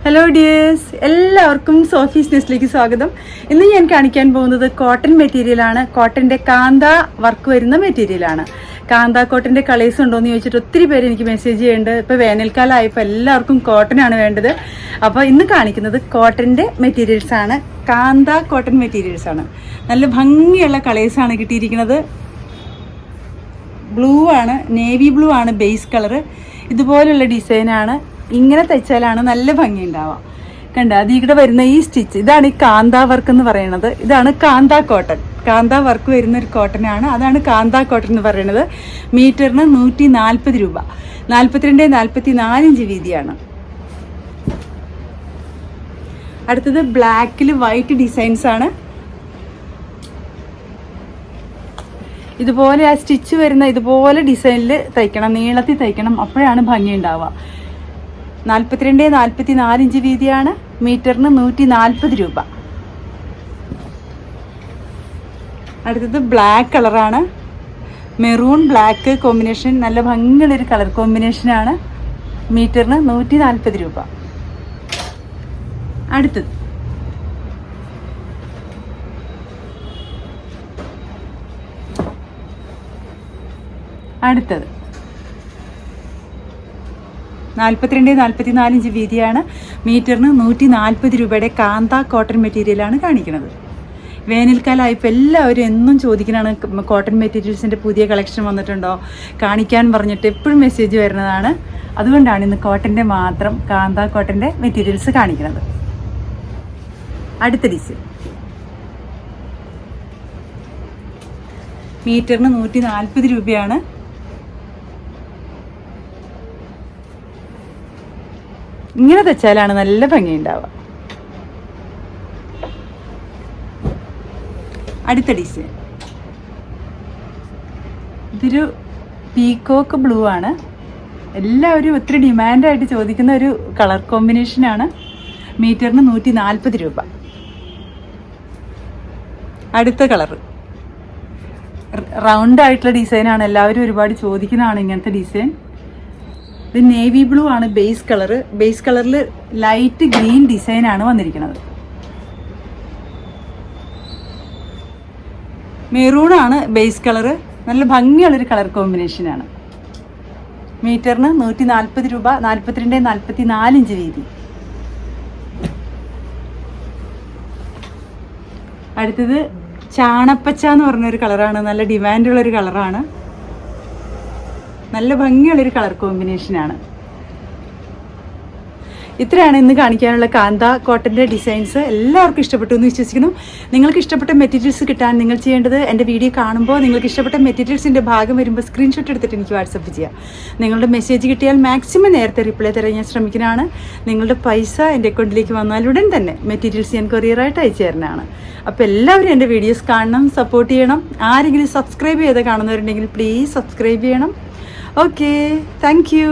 Hello dears, എല്ലാവർക്കും Sophie's ന്യൂസിലേക്ക് സ്വാഗതം. ഇന്ന് ഞാൻ കാണിക്കാൻ പോകുന്നത് കോട്ടൺ മെറ്റീരിയലാണ്. കോട്ടൻ്റെ കാന്ത വർക്ക് വരുന്ന മെറ്റീരിയലാണ്. കാന്ത കോട്ടൻ്റെ കളേഴ്സ് ഉണ്ടോയെന്ന് ചോദിച്ചിട്ട് ഒത്തിരി പേര് എനിക്ക് മെസ്സേജ് ചെയ്യുന്നുണ്ട്. ഇപ്പോൾ വേനൽക്കാലമായപ്പോൾ എല്ലാവർക്കും കോട്ടൺ ആണ് വേണ്ടത്. അപ്പോൾ ഇന്ന് കാണിക്കുന്നത് കോട്ടൻ്റെ മെറ്റീരിയൽസാണ്. കാന്ത കോട്ടൺ മെറ്റീരിയൽസാണ്. നല്ല ഭംഗിയുള്ള കളേഴ്സാണ് കിട്ടിയിരിക്കുന്നത്. ബ്ലൂ ആണ്, നേവി ബ്ലൂ ആണ് ബേസ് കളറ്. ഇതുപോലുള്ള ഡിസൈനാണ്. ഇങ്ങനെ തയ്ച്ചാലാണ് നല്ല ഭംഗി ഉണ്ടാവുക. കണ്ട അതിവിടെ വരുന്ന ഈ സ്റ്റിച്ച്, ഇതാണ് ഈ കാന്ത വർക്ക് എന്ന് പറയുന്നത്. ഇതാണ് കാന്ത കോട്ടൺ. കാന്ത വർക്ക് വരുന്ന ഒരു കോട്ടനാണ്. അതാണ് കാന്ത കോട്ടൺ എന്ന് പറയുന്നത്. മീറ്ററിന് 140 രൂപ. 42-44 ഇഞ്ച് വീതിയാണ്. അടുത്തത് ബ്ലാക്കിൽ വൈറ്റ് ഡിസൈൻസ് ആണ്. ഇതുപോലെ ആ സ്റ്റിച്ച് വരുന്ന ഇതുപോലെ ഡിസൈനിൽ തയ്ക്കണം, നീളത്തിൽ തയ്ക്കണം, അപ്പോഴാണ് ഭംഗി ഉണ്ടാവുക. 42-44 ഇഞ്ച് വീതിയാണ്. മീറ്ററിന് 140 രൂപ. അടുത്തത് ബ്ലാക്ക് കളറാണ്. മെറൂൺ ബ്ലാക്ക് കോമ്പിനേഷൻ, നല്ല ഭംഗിയുള്ളൊരു കളർ കോമ്പിനേഷനാണ്. മീറ്ററിന് 140 രൂപ. അടുത്തത് അടുത്തത് 42-44 ഇഞ്ച് വീതിയാണ്. മീറ്ററിന് 140 രൂപയുടെ കാന്ത കോട്ടൺ മെറ്റീരിയലാണ് കാണിക്കുന്നത്. വേനൽക്കാലമായപ്പോൾ എല്ലാവരും എന്നും ചോദിക്കുന്നതാണ് കോട്ടൺ മെറ്റീരിയൽസിൻ്റെ പുതിയ കളക്ഷൻ വന്നിട്ടുണ്ടോ കാണിക്കാൻ പറഞ്ഞിട്ട് എപ്പോഴും മെസ്സേജ് വരുന്നതാണ്. അതുകൊണ്ടാണ് ഇന്ന് കോട്ടൻ്റെ മാത്രം കാന്ത കോട്ടൻ്റെ മെറ്റീരിയൽസ് കാണിക്കുന്നത്. അടുത്ത ഡിസൈൻ മീറ്ററിന് 140 രൂപയാണ്. ഇങ്ങനെ തച്ചാലാണ് നല്ല ഭംഗി ഉണ്ടാവുക. അടുത്ത ഡിസൈൻ ഇതൊരു പീക്കോക്ക് ബ്ലൂ ആണ്. എല്ലാവരും ഒത്തിരി ഡിമാൻഡായിട്ട് ചോദിക്കുന്ന ഒരു കളർ കോമ്പിനേഷനാണ്. മീറ്ററിന് 140 രൂപ. അടുത്ത കളറ് റൗണ്ട് ആയിട്ടുള്ള ഡിസൈനാണ്. എല്ലാവരും ഒരുപാട് ചോദിക്കുന്നതാണ് ഇങ്ങനത്തെ ഡിസൈൻ. ഇത് നേവി ബ്ലൂ ആണ് ബേസ് കളറ്. ബേസ് കളറിൽ ലൈറ്റ് ഗ്രീൻ ഡിസൈനാണ് വന്നിരിക്കുന്നത്. മെറൂൺ ആണ് ബേസ് കളറ്. നല്ല ഭംഗിയുള്ളൊരു കളർ കോമ്പിനേഷനാണ്. മീറ്ററിന് 140 രൂപ. 42-44 ഇഞ്ച് വീതി. അടുത്തത് ചാണപ്പച്ച എന്ന് പറഞ്ഞൊരു കളറാണ്. നല്ല ഡിമാൻഡുള്ളൊരു കളറാണ്. നല്ല ഭംഗിയുള്ളൊരു കളർ കോമ്പിനേഷനാണ്. ഇത്രയാണ് ഇന്ന് കാണിക്കാനുള്ള കാന്ത കോട്ടൻ്റെ ഡിസൈൻസ്. എല്ലാവർക്കും ഇഷ്ടപ്പെട്ടു എന്ന് വിശ്വസിക്കുന്നു. നിങ്ങൾക്ക് ഇഷ്ടപ്പെട്ട മെറ്റീരിയൽസ് കിട്ടാൻ നിങ്ങൾ ചെയ്യേണ്ടത്, എൻ്റെ വീഡിയോ കാണുമ്പോൾ നിങ്ങൾക്ക് ഇഷ്ടപ്പെട്ട മെറ്റീരിയൽസിൻ്റെ ഭാഗം വരുമ്പോൾ സ്ക്രീൻഷോട്ട് എടുത്തിട്ട് എനിക്ക് വാട്സപ്പ് ചെയ്യുക. നിങ്ങളുടെ മെസ്സേജ് കിട്ടിയാൽ മാക്സിമം നേരത്തെ റിപ്ലൈ തരാൻ ഞാൻ ശ്രമിക്കുന്നതാണ്. നിങ്ങളുടെ പൈസ എൻ്റെ അക്കൗണ്ടിലേക്ക് വന്നാൽ ഉടൻ തന്നെ മെറ്റീരിയൽസ് ഞാൻ കൊറിയറായിട്ട് അയച്ചു തരുന്നതാണ്. അപ്പോൾ എല്ലാവരും എൻ്റെ വീഡിയോസ് കാണണം, സപ്പോർട്ട് ചെയ്യണം. ആരെങ്കിലും സബ്സ്ക്രൈബ് ചെയ്ത് കാണുന്നവരുണ്ടെങ്കിൽ പ്ലീസ് സബ്സ്ക്രൈബ് ചെയ്യണം. Okay, thank you.